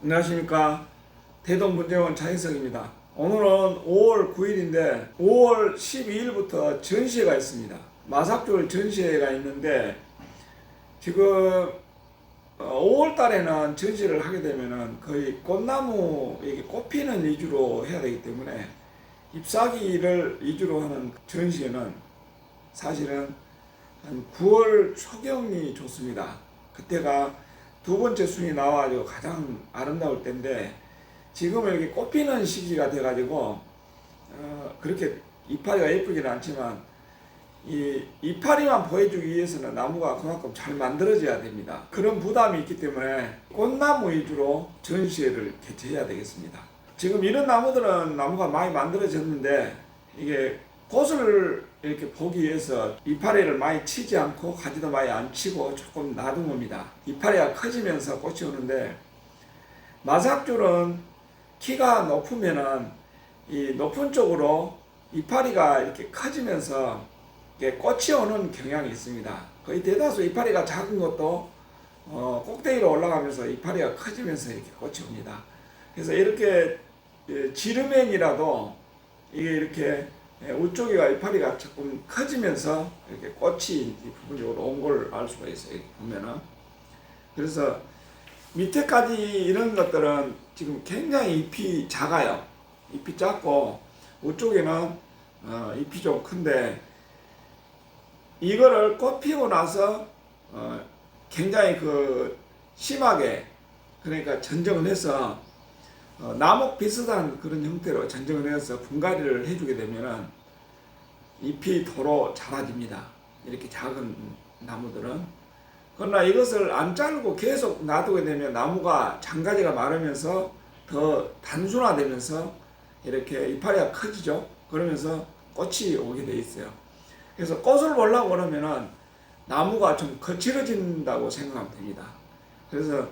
안녕하십니까. 대동분재원 차인석입니다. 오늘은 5월 9일인데 5월 12일부터 전시회가 있습니다. 마삭줄 전시회가 있는데 지금 5월 달에는 전시를 하게 되면은 거의 꽃나무, 이게 꽃피는 위주로 해야 되기 때문에 잎사귀를 위주로 하는 전시회는 사실은 한 9월 초경이 좋습니다. 그때가 두 번째 순이 나와가지고 가장 아름다울 때인데 지금은 이렇게 꽃피는 시기가 돼가지고 그렇게 이파리가 예쁘지는 않지만 이 이파리만 보여주기 위해서는 나무가 그만큼 잘 만들어져야 됩니다. 그런 부담이 있기 때문에 꽃나무 위주로 전시회를 개최해야 되겠습니다. 지금 이런 나무들은 나무가 많이 만들어졌는데 이게 꽃을 이렇게 보기 위해서 이파리를 많이 치지 않고 가지도 많이 안 치고 조금 놔둔 겁니다. 이파리가 커지면서 꽃이 오는데 마삭줄은 키가 높으면은 이 높은 쪽으로 이파리가 이렇게 커지면서 이렇게 꽃이 오는 경향이 있습니다. 거의 대다수 이파리가 작은 것도 꼭대기로 올라가면서 이파리가 커지면서 이렇게 꽃이 옵니다. 그래서 이렇게 지르면이라도 이게 이렇게 우쪽이가 이파리가 조금 커지면서 이렇게 꽃이 부분적으로 온 걸 알 수가 있어요. 이렇게 보면은. 그래서 밑에까지 이런 것들은 지금 굉장히 잎이 작아요. 잎이 작고 우쪽에는 잎이 좀 큰데 이거를 꽃 피고 나서 굉장히 심하게 그러니까 전정을 해서 나목 비슷한 그런 형태로 전정을 해서 분갈이를 해주게 되면은 잎이 도로 자라집니다. 이렇게 작은 나무들은. 그러나 이것을 안 자르고 계속 놔두게 되면 나무가 장가지가 마르면서 더 단순화되면서 이렇게 이파리가 커지죠. 그러면서 꽃이 오게 돼 있어요. 그래서 꽃을 보려고 그러면은 나무가 좀 거칠어진다고 생각하면 됩니다. 그래서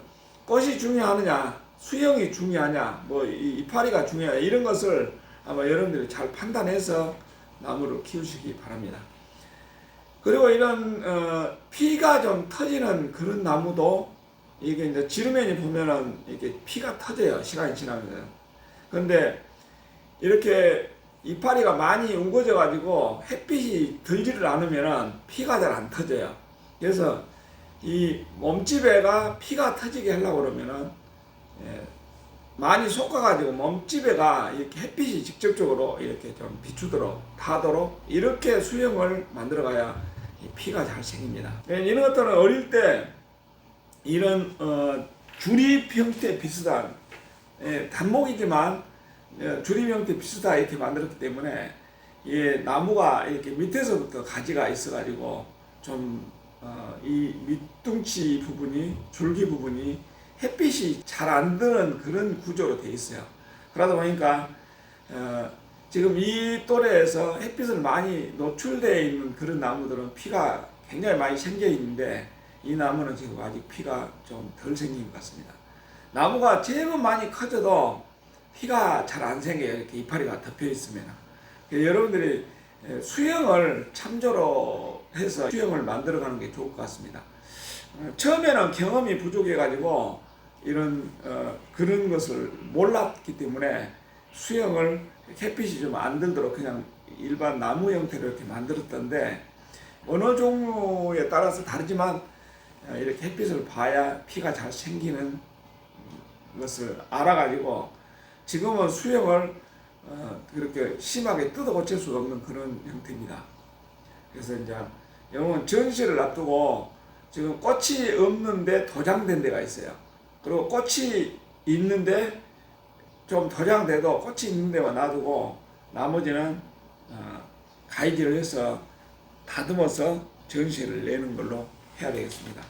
꽃이 중요하느냐 수영이 중요하냐, 이파리가 중요하냐, 이런 것을 아마 여러분들이 잘 판단해서 나무를 키우시기 바랍니다. 그리고 이런, 피가 좀 터지는 그런 나무도 이게 이제 지르면이 보면은 이렇게 피가 터져요. 시간이 지나면. 그런데 이렇게 이파리가 많이 우거져 가지고 햇빛이 들지를 않으면은 피가 잘 안 터져요. 그래서 이 몸집에가 피가 터지게 하려고 그러면은 많이 솎아가지고 몸집에가 이렇게 햇빛이 직접적으로 이렇게 좀 비추도록 타도록 이렇게 수영을 만들어가야 피가 잘 생깁니다. 이런 것들은 어릴 때 이런 주립 형태 비슷한 단목이지만 주립 형태 비슷하게 이렇게 만들었기 때문에 나무가 이렇게 밑에서부터 가지가 있어가지고 좀 이 밑둥치 부분이 줄기 부분이 햇빛이 잘 안 드는 그런 구조로 되어 있어요. 그러다 보니까 지금 이 또래에서 햇빛을 많이 노출되어 있는 그런 나무들은 피가 굉장히 많이 생겨 있는데 이 나무는 지금 아직 피가 좀 덜 생긴 것 같습니다. 나무가 제법 많이 커져도 피가 잘 안 생겨요. 이렇게 이파리가 덮여 있으면. 여러분들이 수영을 참조로 해서 수영을 만들어가는 게 좋을 것 같습니다. 처음에는 경험이 부족해가지고 이런 그런 것을 몰랐기 때문에 수영을 햇빛이 좀 안 들도록 그냥 일반 나무 형태로 이렇게 만들었던데 어느 종류에 따라서 다르지만 이렇게 햇빛을 봐야 피가 잘 생기는 것을 알아가지고 지금은 수영을 그렇게 심하게 뜯어 고칠 수 없는 그런 형태입니다. 그래서 이제 영은 전시를 앞두고 지금 꽃이 없는데 도장된 데가 있어요. 그리고 꽃이 있는데 좀 도장돼도 꽃이 있는 데만 놔두고 나머지는 가위질을 해서 다듬어서 전시를 내는 걸로 해야 되겠습니다.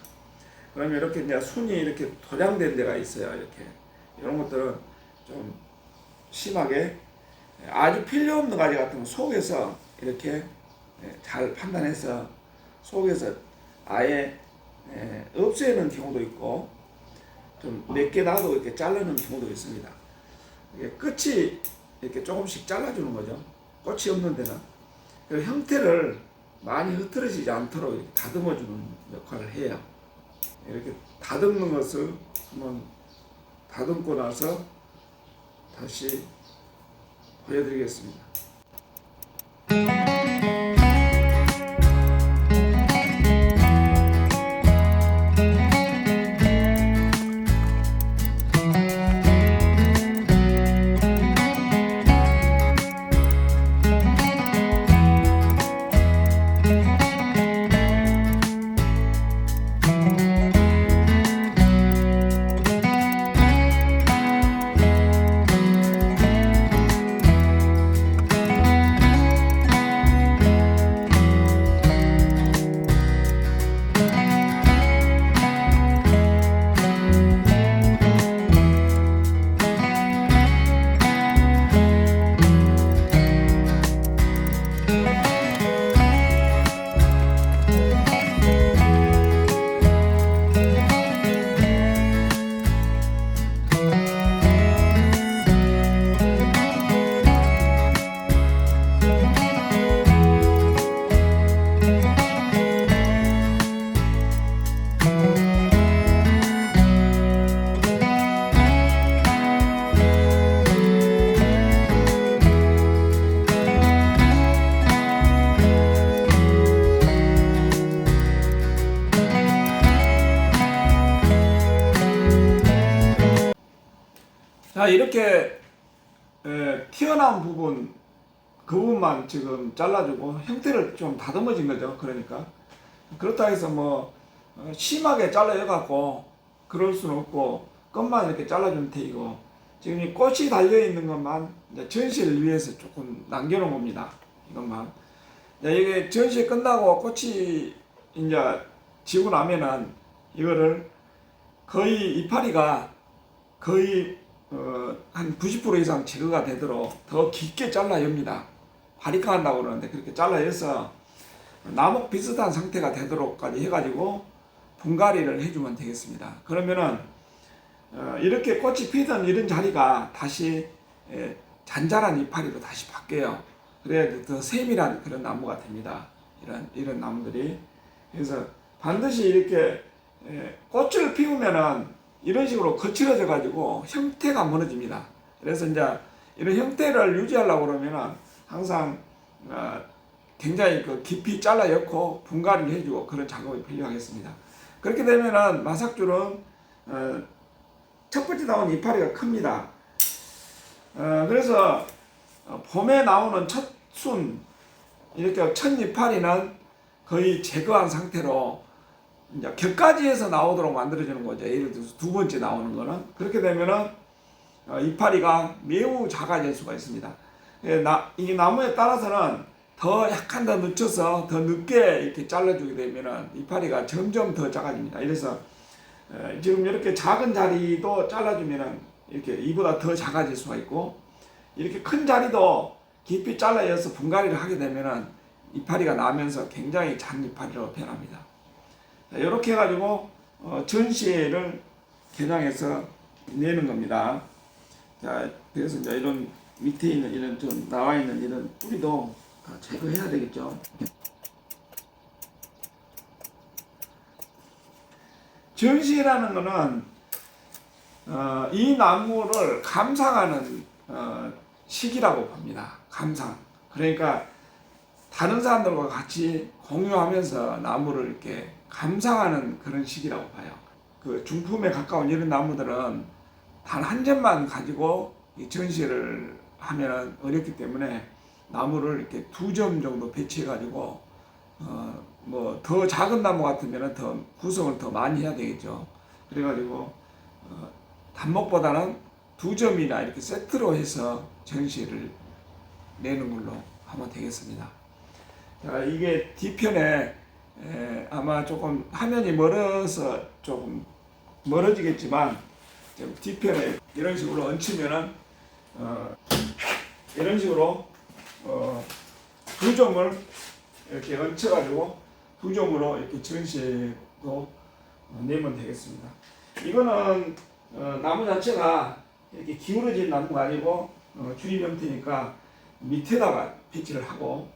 그러면 이렇게 이제 순이 이렇게 도장된 데가 있어요. 이렇게 이런 것들은 좀 심하게 아주 필요 없는 가지 같은 건 속에서 이렇게 잘 판단해서 속에서 아예 없애는 경우도 있고 좀 몇 개 놔도 이렇게 자르는 경우도 있습니다. 끝이 이렇게 조금씩 잘라주는 거죠. 꽃이 없는 데는. 그 형태를 많이 흐트러지지 않도록 이렇게 다듬어주는 역할을 해요. 이렇게 다듬는 것을 한번 다듬고 나서 다시 보여드리겠습니다. 자, 이렇게 튀어나온 부분 그 부분만 지금 잘라주고 형태를 좀 다듬어진 거죠. 그러니까 그렇다 해서 뭐 심하게 잘라여 갖고 그럴 수는 없고 끝만 이렇게 잘라주면 되고, 지금 이 꽃이 달려 있는 것만 이제 전시를 위해서 조금 남겨놓은 겁니다. 이것만 이게 전시 끝나고 꽃이 이제 지고 나면은 이거를 거의 이파리가 거의 한 90% 이상 제거가 되도록 더 깊게 잘라야 합니다. 바리카 한다고 그러는데 그렇게 잘라여서 나목 비슷한 상태가 되도록까지 해가지고 분갈이를 해주면 되겠습니다. 그러면은 이렇게 꽃이 피던 이런 자리가 다시 잔잔한 이파리로 다시 바뀌어요. 그래야 더 세밀한 그런 나무가 됩니다. 이런 나무들이. 그래서 반드시 이렇게 꽃을 피우면은 이런 식으로 거칠어져 가지고 형태가 무너집니다. 그래서 이제 이런 형태를 유지하려고 그러면은 항상 굉장히 깊이 잘라 엮고 분갈이를 해주고 그런 작업이 필요하겠습니다. 그렇게 되면은 마삭줄은 첫 번째 나온 이파리가 큽니다. 그래서 봄에 나오는 첫 순, 이렇게 첫 이파리는 거의 제거한 상태로 이제 격가지에서 나오도록 만들어주는 거죠. 예를 들어서 두 번째 나오는 거는. 그렇게 되면은 이파리가 매우 작아질 수가 있습니다. 이 나무에 따라서는 더 약간 더 늦춰서 더 늦게 이렇게 잘라주게 되면은 이파리가 점점 더 작아집니다. 이래서 지금 이렇게 작은 자리도 잘라주면은 이렇게 이보다 더 작아질 수가 있고, 이렇게 큰 자리도 깊이 잘라여서 분갈이를 하게 되면은 이파리가 나면서 굉장히 잔 이파리로 변합니다. 이렇게 해가지고 전시회를 개량해서 내는 겁니다. 자, 그래서 이제 이런 밑에 있는 이런 좀 나와 있는 이런 뿌리도 다 제거해야 되겠죠. 전시회라는 거는 이 나무를 감상하는 시기라고 봅니다. 감상. 그러니까 다른 사람들과 같이 공유하면서 나무를 이렇게 감상하는 그런 시기라고 봐요. 그 중품에 가까운 이런 나무들은 단 한 점만 가지고 이 전시를 하면 어렵기 때문에 나무를 이렇게 2점 정도 배치해 가지고 뭐 더 작은 나무 같으면 더 구성을 더 많이 해야 되겠죠. 그래 가지고 단목보다는 2점이나 이렇게 세트로 해서 전시를 내는 걸로 하면 되겠습니다. 자, 이게 뒤편에 아마 조금 화면이 멀어서 조금 멀어지겠지만, 뒤편에 이런 식으로 얹히면은 이런 식으로 2점을 이렇게 얹혀가지고 2점으로 이렇게 전시도 내면 되겠습니다. 이거는 나무 자체가 이렇게 기울어진 나무가 아니고 주립 형태니까 밑에다가 배치를 하고,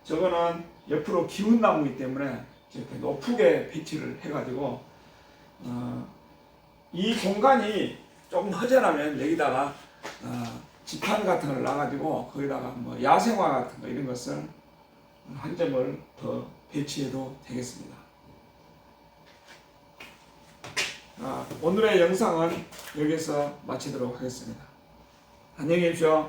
저거는 옆으로 기운 나무이기 때문에 이렇게 높게 배치를 해가지고 이 공간이 조금 허전하면 여기다가 지판 같은 걸 놔가지고 거기다가 뭐 야생화 같은 거 이런 것을 한 점을 더 배치해도 되겠습니다. 오늘의 영상은 여기서 마치도록 하겠습니다. 안녕히 계십시오.